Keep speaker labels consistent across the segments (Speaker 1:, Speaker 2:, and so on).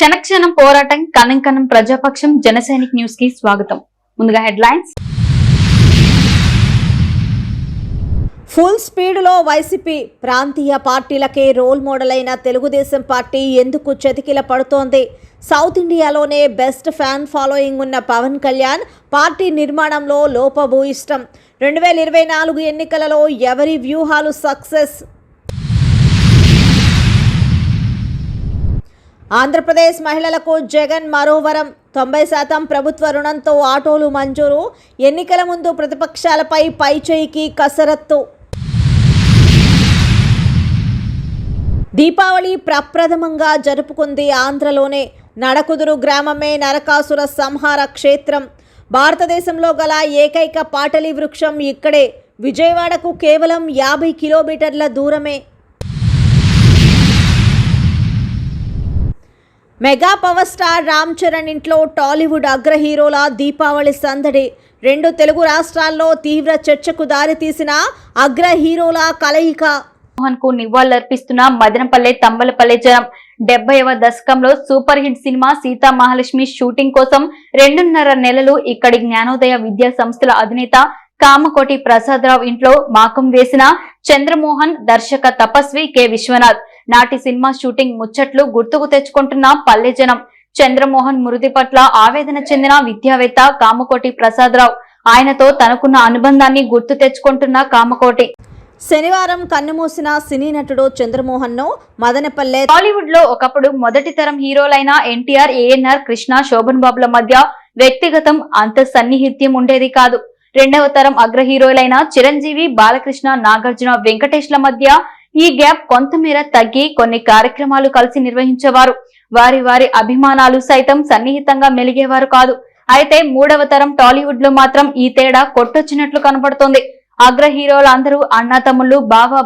Speaker 1: క్షణక్షణం పోరాటం కణం కణం ప్రజాపక్షం జనసైనిక్ న్యూస్ కి స్వాగతం. ముందుగా హెడ్లైన్స్.
Speaker 2: ఫుల్ స్పీడ్లో వైసీపీ ప్రాంతీయ పార్టీలకే రోల్ మోడల్ అయిన తెలుగుదేశం పార్టీ ఎందుకు చతికిల పడుతోంది? సౌత్ ఇండియాలోనే బెస్ట్ ఫ్యాన్ ఫాలోయింగ్ ఉన్న పవన్ కళ్యాణ్ పార్టీ నిర్మాణంలో లోపభూయిష్టం. 2024 ఎన్నికలలో ఎవరి వ్యూహాలు సక్సెస్? ఆంధ్రప్రదేశ్ మహిళలకు జగన్ మరో వరం. 90% ప్రభుత్వ రుణంతో ఆటోలు మంజూరు. ఎన్నికల ముందు ప్రతిపక్షాలపై పైచేయికి కసరత్తు. దీపావళి ప్రప్రథమంగా జరుపుకుంది ఆంధ్రలోనే. నడకుదురు గ్రామమే నరకాసుర సంహార క్షేత్రం. భారతదేశంలో గల ఏకైక పాటలి వృక్షం ఇక్కడే. విజయవాడకు కేవలం 50 కిలోమీటర్ల దూరమే. Mega power star Ram Charan ఇంట్లో టాలీవుడ్ అగ్ర హీరోల దీపావళి సందడి. 2 తెలుగు రాష్ట్రాల్లో తీవ్ర చర్చకు దారితీసిన అగ్ర హీరోల కలయిక.
Speaker 1: మోహన్ కు నివాళులర్పిస్తున్న మదనపల్లె తంబలపల్లె జనం. 70వ దశకంలో super hit cinema Sita Mahalakshmi shooting కోసం 2.5 నెలలు ఇక్కడి జ్ఞానోదయ విద్యా సంస్థల అధినేత కామకోటి ప్రసాదరావు ఇంట్లో మాకం వేసిన చంద్రమోహన్, దర్శక తపస్వి కె విశ్వనాథ్ నాటి సినిమా షూటింగ్ ముచ్చట్లు గుర్తుకు తెచ్చుకుంటున్న పల్లె జనం. చంద్రమోహన్ మృతి పట్ల ఆవేదన చెందిన విద్యావేత్త కామకోటి ప్రసాదరావు. ఆయనతో తనకున్న అనుబంధాన్ని గుర్తు తెచ్చుకుంటున్న కామకోటి.
Speaker 2: శనివారం కన్నుమూసిన సినీ నటుడు చంద్రమోహన్ ను మదనపల్లె.
Speaker 1: టాలీవుడ్ లో ఒకప్పుడు మొదటి తరం హీరోలైన ఎన్టీఆర్, ఏఎన్ఆర్, కృష్ణ, శోభన్ బాబుల మధ్య వ్యక్తిగతం అంత సన్నిహిత్యం ఉండేది కాదు. 2వ తరం అగ్ర హీరోలైన చిరంజీవి, బాలకృష్ణ, నాగార్జున, వెంకటేష్ల మధ్య ఈ గ్యాప్ కొంతమేర తగ్గి కొన్ని కార్యక్రమాలు కలిసి నిర్వహించేవారు. వారి వారి అభిమానాలు సైతం సన్నిహితంగా మెలిగేవారు కాదు. అయితే 3వ తరం టాలీవుడ్ లో మాత్రం ఈ తేడా కొట్టొచ్చినట్లు కనబడుతోంది. అగ్ర హీరోలు అందరూ అన్నాతమ్ముళ్ళు,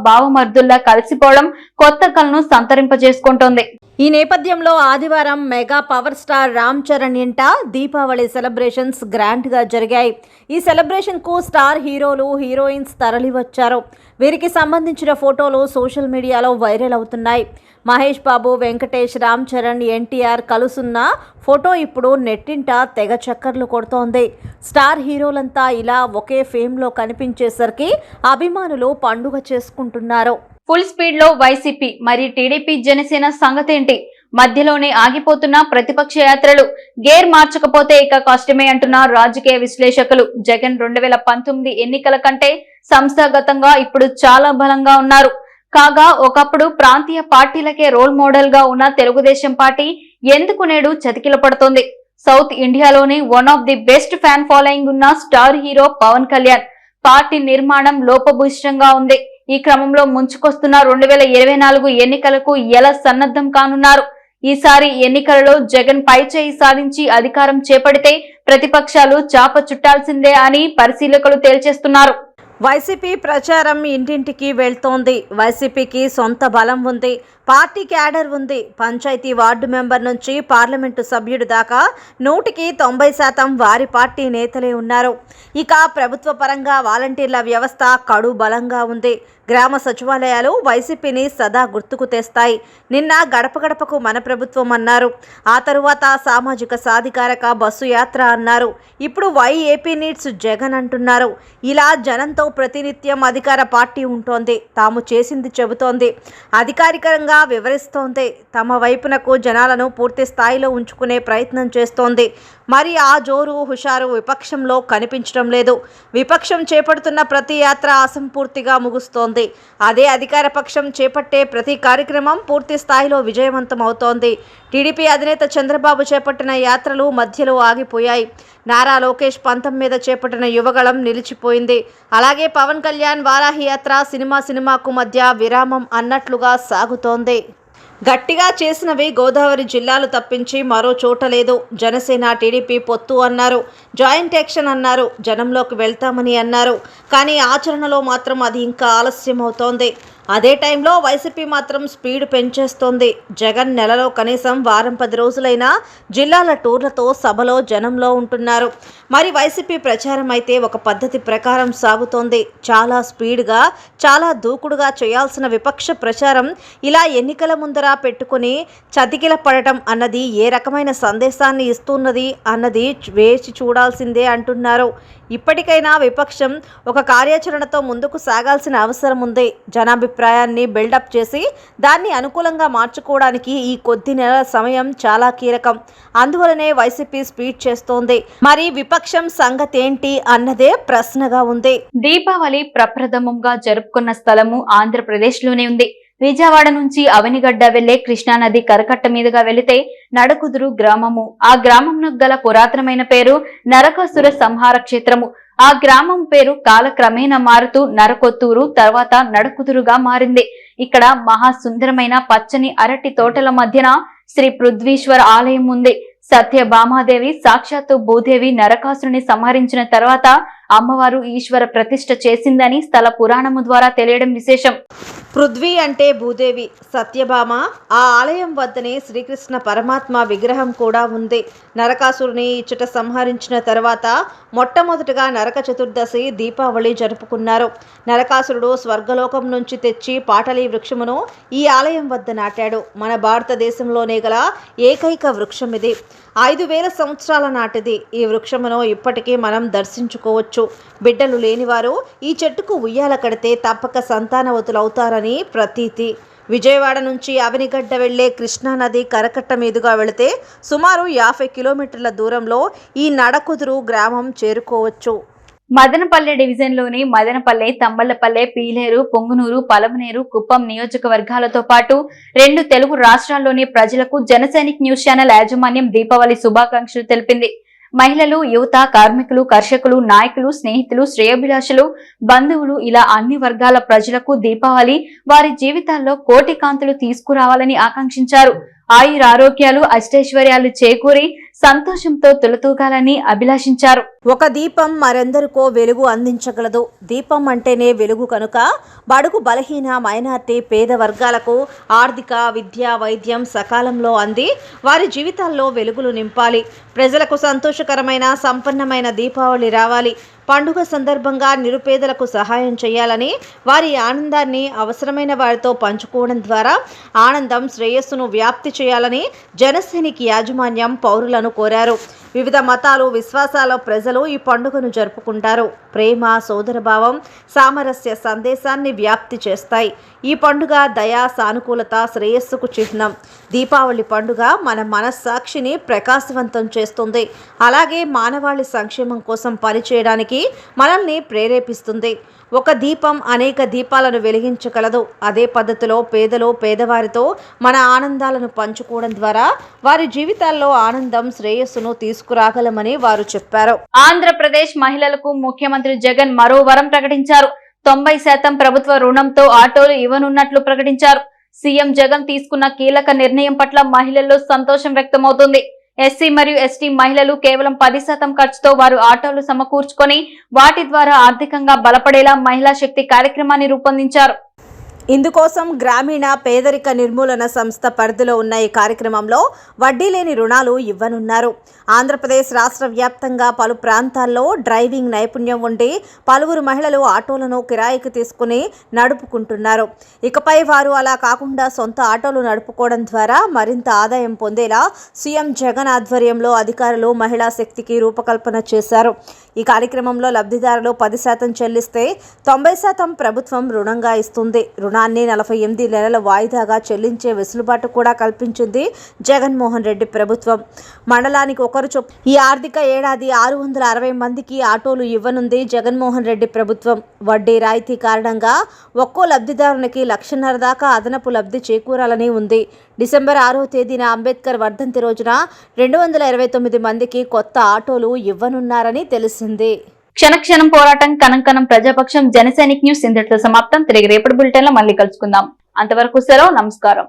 Speaker 1: బావమర్దుల్లా కలిసిపోవడం కొత్త కళను సంతరింపజేసుకుంటోంది.
Speaker 2: ఈ నేపథ్యంలో ఆదివారం mega power star Ram Charan ఇంట దీపావళి సెలబ్రేషన్స్ గ్రాండ్ గా జరిగాయి. ఈ సెలబ్రేషన్ కు స్టార్ హీరోలు, హీరోయిన్స్ తరలివచ్చారు. వీరికి సంబంధించిన ఫోటోలు సోషల్ మీడియాలో వైరల్ అవుతున్నాయి. మహేష్ బాబు, వెంకటేష్, రామ్ చరణ్, ఎన్టీఆర్ కలుసున్న ఫోటో ఇప్పుడు నెట్టింట తెగ చక్కర్లు కొడుతోంది. స్టార్ హీరోలంతా ఇలా ఒకే ఫేమ్లో కనిపించేసరికి అభిమానులు పండుగ చేసుకుంటున్నారు.
Speaker 1: ఫుల్ స్పీడ్ లో వైసీపీ, మరి టీడీపీ, జనసేన సంగతేంటి? మధ్యలోనే ఆగిపోతున్న ప్రతిపక్ష యాత్రలు. గేర్ మార్చకపోతే ఇక కష్టమే అంటున్న రాజకీయ విశ్లేషకులు. జగన్ 2019 ఎన్నికల కంటే సంస్థాగతంగా ఇప్పుడు చాలా బలంగా ఉన్నారు. కాగా ఒకప్పుడు ప్రాంతీయ పార్టీలకే రోల్ మోడల్ గా ఉన్న తెలుగుదేశం పార్టీ ఎందుకు నేడు చతికిల పడుతోంది? సౌత్ ఇండియాలోనే one of the best fan following ఉన్న star hero Pawan Kalyan party నిర్మాణం లోపభూయిష్టంగా ఉంది. ఈ క్రమంలో ముంచుకొస్తున్న 2024 ఎన్నికలకు ఎలా సన్నద్ధం కానున్నారు? ఈసారి ఎన్నికలలో జగన్ పైచేయి సాధించి అధికారం చేపడితే ప్రతిపక్షాలు చాప చుట్టాల్సిందే అని పరిశీలకులు తేల్చేస్తున్నారు.
Speaker 2: వైసీపీ ప్రచారం ఇంటింటికి వెళ్తోంది. వైసీపీకి సొంత బలం ఉంది, పార్టీ క్యాడర్ ఉంది. పంచాయతీ వార్డు మెంబర్ నుంచి పార్లమెంటు సభ్యుడు దాకా 100కి 90% వారి పార్టీ నేతలే ఉన్నారు. ఇక ప్రభుత్వ పరంగా వాలంటీర్ల వ్యవస్థ కడు బలంగా ఉంది. గ్రామ సచివాలయాలు వైసీపీని సదా గుర్తుకు తెస్తాయి. నిన్న గడప గడపకు మన ప్రభుత్వం అన్నారు. ఆ తరువాత సామాజిక సాధికారక బస్సు యాత్ర అన్నారు. ఇప్పుడు వై ఏపీ నీడ్స్ జగన్ అంటున్నారు. ఇలా జనంతో ప్రతినిత్యం అధికార పార్టీ ఉంటోంది. తాము చేసింది చెబుతోంది, అధికారికంగా వివరిస్తోంది. తమ వైపునకు జనాలను పూర్తి స్థాయిలో ఉంచుకునే ప్రయత్నం చేస్తోంది. మరి ఆ జోరు, హుషారు విపక్షంలో కనిపించడం లేదు. విపక్షం చేపడుతున్న ప్రతి యాత్ర అసంపూర్తిగా ముగుస్తోంది. అదే అధికార పక్షం చేపట్టే ప్రతి కార్యక్రమం పూర్తి స్థాయిలో విజయవంతం అవుతోంది. టీడీపీ అధినేత చంద్రబాబు చేపట్టిన యాత్రలు మధ్యలో ఆగిపోయాయి. నారా లోకేష్ పంతం మీద చేపట్టిన యువగళం నిలిచిపోయింది. అలాగే పవన్ కళ్యాణ్ వారాహి యాత్ర సినిమాకు మధ్య విరామం అన్నట్లుగా సాగుతోంది. గట్టిగా చేసినవి గోదావరి జిల్లాలు తప్పించి మరో చోట లేదు. జనసేన, టీడీపీ పొత్తు అన్నారు, జాయింట్ యాక్షన్ అన్నారు, జనంలోకి వెళ్తామని అన్నారు. కానీ ఆచరణలో మాత్రం అది ఇంకా ఆలస్యం అవుతోంది. అదే టైంలో వైసీపీ మాత్రం స్పీడ్ పెంచేస్తోంది. జగన్ నెలలో కనీసం వారం 10 రోజులైనా జిల్లాల టూర్లతో సభలో జనంలో ఉంటున్నారు. మరి వైసీపీ ప్రచారం అయితే ఒక పద్ధతి ప్రకారం సాగుతోంది. చాలా స్పీడ్గా, చాలా దూకుడుగా చేయాల్సిన విపక్ష ప్రచారం ఇలా ఎన్నికల ముందర పెట్టుకుని చతికిల పడటం అన్నది ఏ రకమైన సందేశాన్ని ఇస్తున్నది అన్నది వేచి చూడాల్సిందే అంటున్నారు. ఇప్పటికైనా విపక్షం ఒక కార్యాచరణతో ముందుకు సాగాల్సిన అవసరం ఉంది. జనాభిప్రాయాన్ని బిల్డప్ చేసి దాన్ని అనుకూలంగా మార్చుకోవడానికి ఈ కొద్ది నెలల సమయం చాలా కీలకం. అందువలనే వైసీపీ స్పీడ్ చేస్తోంది. మరి విపక్షం సంగతేంటి అన్నదే ప్రశ్నగా ఉంది.
Speaker 1: దీపావళి ప్రప్రథమంగా జరుపుకున్న స్థలము ఆంధ్రప్రదేశ్లోనే ఉంది. విజయవాడ నుంచి అవనిగడ్డ వెళ్లే కృష్ణానది కరకట్ట మీదుగా వెళితే నడకుదురు గ్రామము. ఆ గ్రామంలో గల పురాతనమైన పేరు నరకాసుర సంహార క్షేత్రము. ఆ గ్రామం పేరు కాలక్రమేణా మారుతూ నరకొత్తూరు, తర్వాత నడకుదురుగా మారింది. ఇక్కడ మహాసుందరమైన పచ్చని అరటి తోటల మధ్యన శ్రీ పృథ్వీశ్వర ఆలయం ఉంది. సత్యభామాదేవి సాక్షాత్తు భూదేవి నరకాసురుని సంహరించిన తర్వాత అమ్మవారు ఈశ్వర ప్రతిష్ఠ చేసిందని స్థల పురాణము ద్వారా తెలియడం విశేషం.
Speaker 2: పృథ్వీ అంటే భూదేవి, సత్యభామ. ఆ ఆలయం వద్దనే శ్రీకృష్ణ పరమాత్మ విగ్రహం కూడా ఉంది. నరకాసురుని ఇచ్చట సంహరించిన తర్వాత మొట్టమొదటిగా నరక చతుర్దశి దీపావళి జరుపుకున్నారు. నరకాసురుడు స్వర్గలోకం నుంచి తెచ్చి పాటలీ వృక్షమును ఈ ఆలయం వద్ద నాటాడు. మన భారతదేశంలోనే గల ఏకైక వృక్షం ఇది. 5000 సంవత్సరాల నాటిది. ఈ వృక్షమును ఇప్పటికీ మనం దర్శించుకోవచ్చు. బిడ్డలు లేనివారు ఈ చెట్టుకు ఉయ్యాల కడితే తప్పక సంతానవతులవుతారని ప్రతీతి. విజయవాడ నుంచి అవనిగడ్డ వెళ్లే కృష్ణానది కరకట్ట మీదుగా వెళితే సుమారు 50 కిలోమీటర్ల దూరంలో ఈ నడకుదురు గ్రామం చేరుకోవచ్చు.
Speaker 1: మదనపల్లె డివిజన్లోని మదనపల్లె, తంబళ్లపల్లె, పీలేరు, పొంగునూరు, పలమనేరు, కుప్పం నియోజకవర్గాలతో పాటు 2 తెలుగు రాష్ట్రాల్లోని ప్రజలకు జనసైనిక్ న్యూస్ ఛానల్ యాజమాన్యం దీపావళి శుభాకాంక్షలు తెలిపింది. మహిళలు, యువత, కార్మికులు, కర్షకులు, నాయకులు, స్నేహితులు, శ్రేయోభిలాషులు, బంధువులు ఇలా అన్ని వర్గాల ప్రజలకు దీపావళి వారి జీవితాల్లో కోటి కాంతులు తీసుకురావాలని ఆకాంక్షించారు. ఆయురారోగ్యాలు, అష్టైశ్వర్యాలు చేకూరి సంతోషంతో తొలతూగాలని అభిలాషించారు.
Speaker 2: ఒక దీపం మరెందరికో వెలుగు అందించగలదు. దీపం అంటేనే వెలుగు కనుక బడుగు, బలహీన, మైనార్టీ, పేద వర్గాలకు ఆర్థిక, విద్య, వైద్యం సకాలంలో అంది వారి జీవితాల్లో వెలుగులు నింపాలి. ప్రజలకు సంతోషకరమైన, సంపన్నమైన దీపావళి రావాలి. పండుగ సందర్భంగా నిరుపేదలకు సహాయం చేయాలని, వారి ఆనందాన్ని అవసరమైన వారితో పంచుకోవడం ద్వారా ఆనందం, శ్రేయస్సును వ్యాప్తి చేయాలని జనసైనిక్ యాజమాన్యం పౌరులను కోరారు. వివిధ మతాలు, విశ్వాసాల ప్రజలు ఈ పండుగను జరుపుకుంటారు. ప్రేమ, సోదరభావం, సామరస్య సందేశాన్ని వ్యాప్తి చేస్తాయి. ఈ పండుగ దయ, సానుకూలత, శ్రేయస్సుకు చిహ్నం. దీపావళి పండుగ మన మనస్సాక్షిని ప్రకాశవంతం చేస్తుంది. అలాగే మానవాళి సంక్షేమం కోసం పనిచేయడానికి మనల్ని ప్రేరేపిస్తుంది. ఒక దీపం అనేక దీపాలను వెలిగించగలదు. అదే పద్ధతిలో పేదలు, పేదవారితో మన ఆనందాలను పంచుకోవడం ద్వారా వారి జీవితాల్లో ఆనందం, శ్రేయస్సును తీసుకురాగలమని వారు చెప్పారు.
Speaker 1: ఆంధ్రప్రదేశ్ మహిళలకు ముఖ్యమంత్రి జగన్ మరో వరం ప్రకటించారు. 90% ప్రభుత్వ రుణంతో ఆటోలు ఇవ్వనున్నట్లు ప్రకటించారు. సీఎం జగన్ తీసుకున్న కీలక నిర్ణయం పట్ల మహిళల్లో సంతోషం వ్యక్తమవుతుంది. ఎస్సీ మరియు ఎస్టీ మహిళలు కేవలం 10% ఖర్చుతో వారు ఆటోలు సమకూర్చుకొని వాటి ద్వారా ఆర్థికంగా బలపడేలా మహిళా శక్తి కార్యక్రమాన్ని రూపొందించారు.
Speaker 2: ఇందుకోసం గ్రామీణ పేదరిక నిర్మూలన సంస్థ పరిధిలో ఉన్న ఈ కార్యక్రమంలో వడ్డీ లేని రుణాలు ఇవ్వనున్నారు. ఆంధ్రప్రదేశ్ రాష్ట్ర వ్యాప్తంగా పలు ప్రాంతాల్లో డ్రైవింగ్ నైపుణ్యం ఉండి పలువురు మహిళలు ఆటోలను కిరాయికి తీసుకుని నడుపుకుంటున్నారు. ఇకపై వారు అలా కాకుండా సొంత ఆటోలు నడుపుకోవడం ద్వారా మరింత ఆదాయం పొందేలా సీఎం జగన్ ఆధ్వర్యంలో అధికారులు మహిళా శక్తికి రూపకల్పన చేశారు. ఈ కార్యక్రమంలో లబ్ధిదారులు 10% చెల్లిస్తే 90% ప్రభుత్వం రుణంగా ఇస్తుంది. రుణాన్ని 48 నెలల వాయిదాగా చెల్లించే వెసులుబాటు కూడా కల్పించింది జగన్మోహన్ రెడ్డి ప్రభుత్వం. మండలానికి ఒకరు చొప్పున ఈ ఆర్థిక ఏడాది 660 మందికి ఆటోలు ఇవ్వనుంది జగన్మోహన్ రెడ్డి ప్రభుత్వం. వడ్డీ రాయితీ కారణంగా ఒక్కో లబ్ధిదారునికి 1,50,000 దాకా అదనపు లబ్ధి చేకూరాలని ఉంది. డిసెంబర్ 6వ తేదీన అంబేద్కర్ వర్ధంతి రోజున 229 మందికి కొత్త ఆటోలు ఇవ్వనున్నారని తెలిసింది.
Speaker 1: క్షణక్షణం పోరాటం, కణం ప్రజాపక్షం. జనసైనిక్ న్యూస్ ఇంతటితో సమాప్తం. తిరిగి రేపటి బులెటిన్ లో మళ్ళీ కలుసుకుందాం. అంతవరకు సెలవు. నమస్కారం.